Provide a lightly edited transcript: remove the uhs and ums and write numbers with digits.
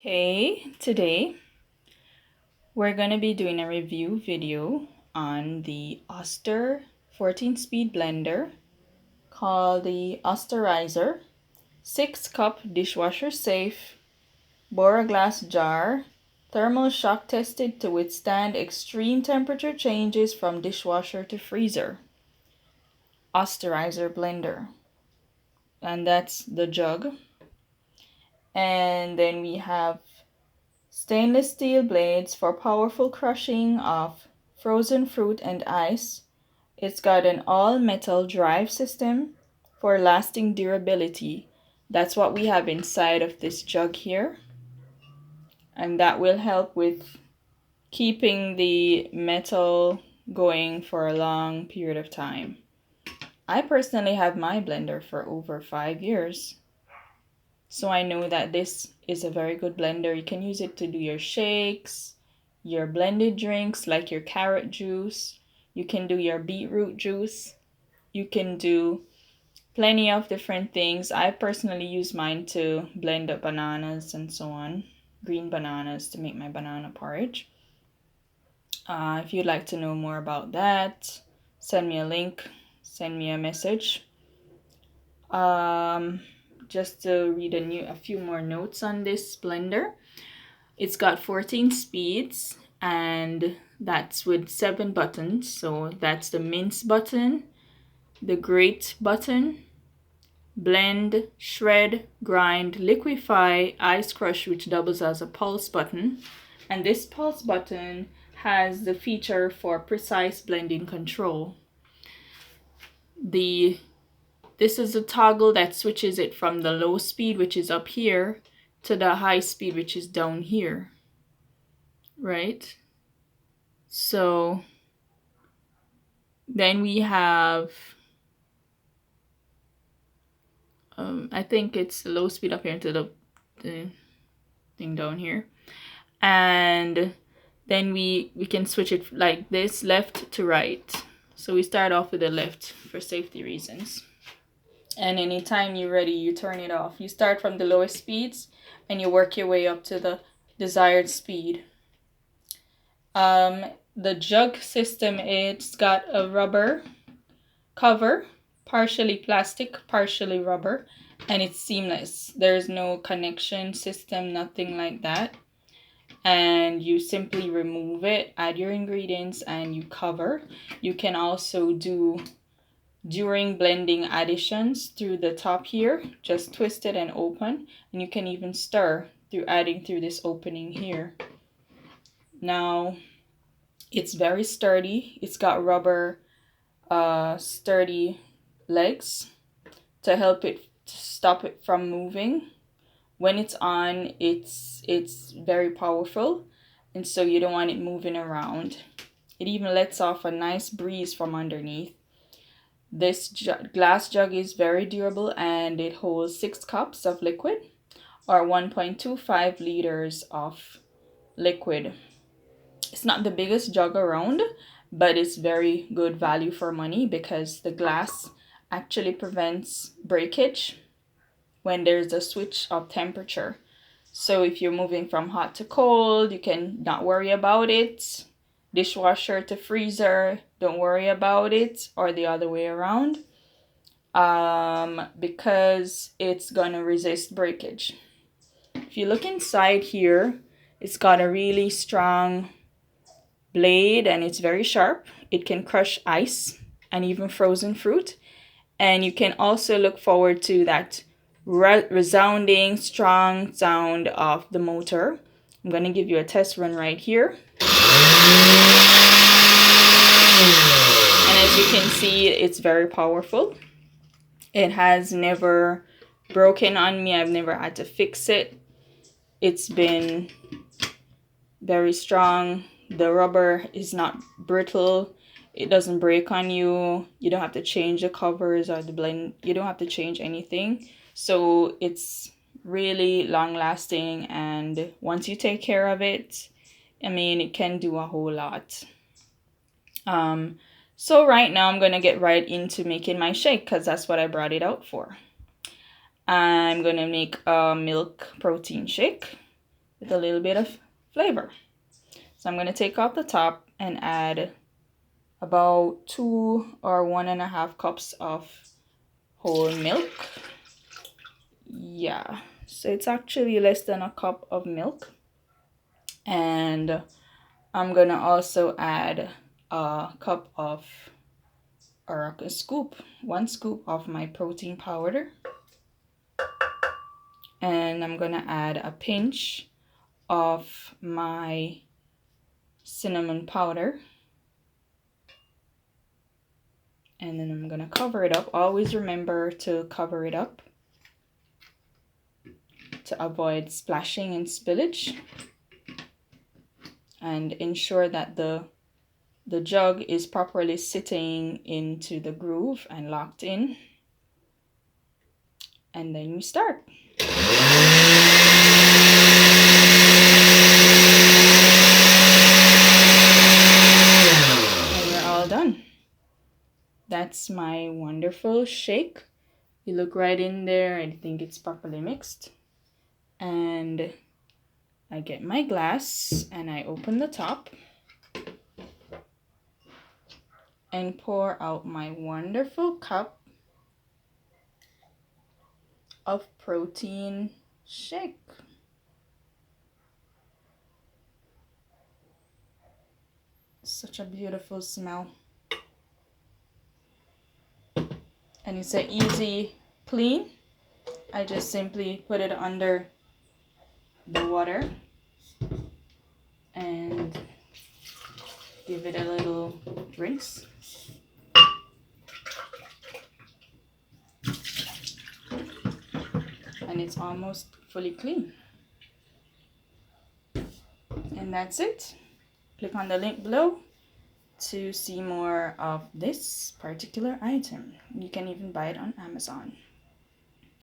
Okay, today we're going to be doing a review video on the Oster 14-speed blender called the Osterizer 6-cup dishwasher safe Boroglass jar, thermal shock tested to withstand extreme temperature changes from dishwasher to freezer. Osterizer blender, and that's the jug. And then we have stainless steel blades for powerful crushing of frozen fruit and ice. It's got an all-metal drive system for lasting durability. That's what we have inside of this jug here. And that will help with keeping the metal going for a long period of time. I personally have my blender for over 5 years. So I know that this is a very good blender. You can use it to do your shakes, your blended drinks like your carrot juice. You can do your beetroot juice. You can do plenty of different things. I personally use mine to blend up bananas and so on. Green bananas to make my banana porridge. If you'd like to know more about that, send me a link, send me a message. Just to read a few more notes on this blender. It's got 14 speeds, and that's with 7 buttons. So that's the mince button, the grate button, blend, shred, grind, liquefy, ice crush, which doubles as a pulse button. And this pulse button has the feature for precise blending control. This is a toggle that switches it from the low speed, which is up here, to the high speed, which is down here, right? So then we have, I think it's the low speed up here to the thing down here. And then we can switch it like this, left to right. So we start off with the left for safety reasons. And anytime you're ready, you turn it off. You start from the lowest speeds and you work your way up to the desired speed. The jug system, it's got a rubber cover, partially plastic, partially rubber, and it's seamless. There's no connection system, nothing like that. And you simply remove it, add your ingredients, and you cover. You can also do during blending additions through the top here, just twist it and open, and you can even stir through adding through this opening here. Now it's very sturdy. It's got rubber sturdy legs to help it stop it from moving. When it's on, it's very powerful, and so you don't want it moving around. It even lets off a nice breeze from underneath. This glass jug is very durable, and it holds 6 cups of liquid or 1.25 liters of liquid. It's not the biggest jug around, but it's very good value for money because the glass actually prevents breakage when there's a switch of temperature. So if you're moving from hot to cold, you can not worry about it. Dishwasher to freezer, don't worry about it, or the other way around, because it's gonna resist breakage. If you look inside here, it's got a really strong blade and it's very sharp. It can crush ice and even frozen fruit. And you can also look forward to that resounding strong sound of the motor. I'm going to give you a test run right here. And as you can see, it's very powerful. It has never broken on me. I've never had to fix it. It's been very strong. The rubber is not brittle. It doesn't break on you. You don't have to change the covers or the blend. You don't have to change anything. So it's really long lasting, and once you take care of it, I mean, it can do a whole lot. So right now I'm going to get right into making my shake because that's what I brought it out for. I'm going to make a milk protein shake. with a little bit of flavor. So I'm going to take off the top and add about 2 or 1.5 cups of whole milk. Yeah, so it's actually less than a cup of milk. And I'm going to also add a cup of, or a scoop, 1 scoop of my protein powder. And I'm going to add a pinch of my cinnamon powder. And then I'm going to cover it up. Always remember to cover it up to avoid splashing and spillage. And ensure that the jug is properly sitting into the groove and locked in. And then you start. And we're all done. That's my wonderful shake. You look right in there and think it's properly mixed. And I get my glass and I open the top and pour out my wonderful cup of protein shake. Such a beautiful smell. And it's an easy clean. I just simply put it under the water and give it a little rinse. And it's almost fully clean. And that's it. Click on the link below to see more of this particular item. You can even buy it on Amazon.